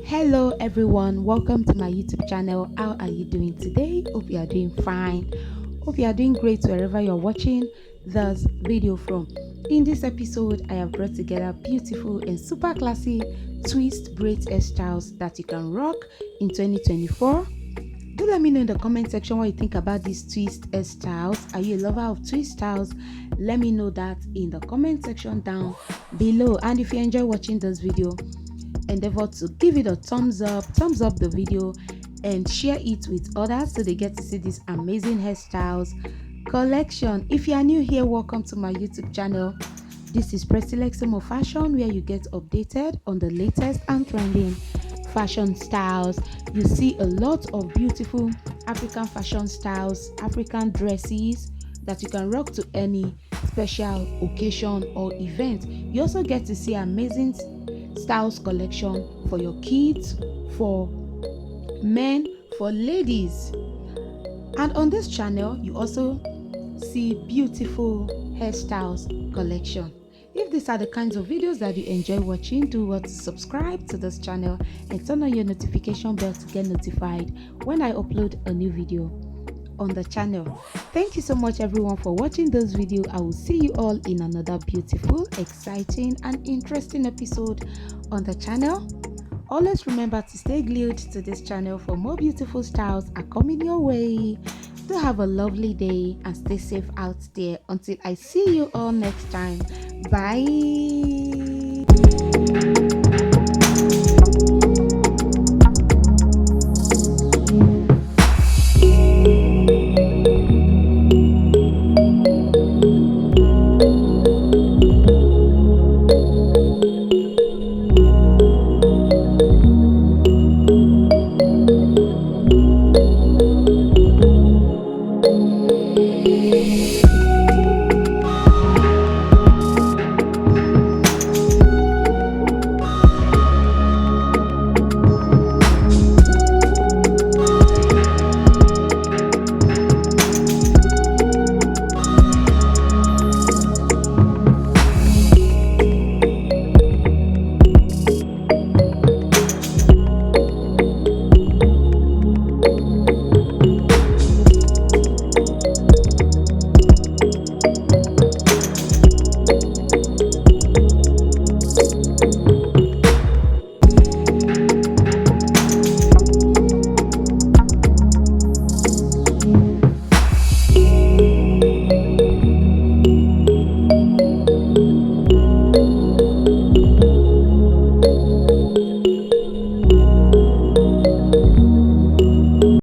Hello everyone, welcome to my YouTube channel. How are you doing today? Hope you are doing fine. Hope you are doing great wherever you're watching this video from. In this episode, I have brought together beautiful and super classy twist braids hairstyles that you can rock in 2024. Do let me know in the comment section what you think about these twist hairstyles. Are you a lover of twist styles? Let me know that in the comment section down below. And if you enjoy watching this video, endeavor to give it a thumbs up the video, and share it with others so they get to see this amazing hairstyles collection. If you are new here, welcome to my YouTube channel. This is Prestilexium of Fashion, where you get updated on the latest and trending fashion styles. You see a lot of beautiful African fashion styles, African dresses that you can rock to any special occasion or event. You also get to see amazing styles collection for your kids, for men, for ladies. And on this channel you also see beautiful hairstyles collection. If these are the kinds of videos that you enjoy watching, do what to subscribe to this channel and turn on your notification bell to get notified when I upload a new video on the channel. Thank you so much everyone for watching this video. I will see you all in another beautiful, exciting and interesting episode on the channel. Always remember to stay glued to this channel for more beautiful styles are coming your way. Do have a lovely day and stay safe out there until I see you all next time. Bye.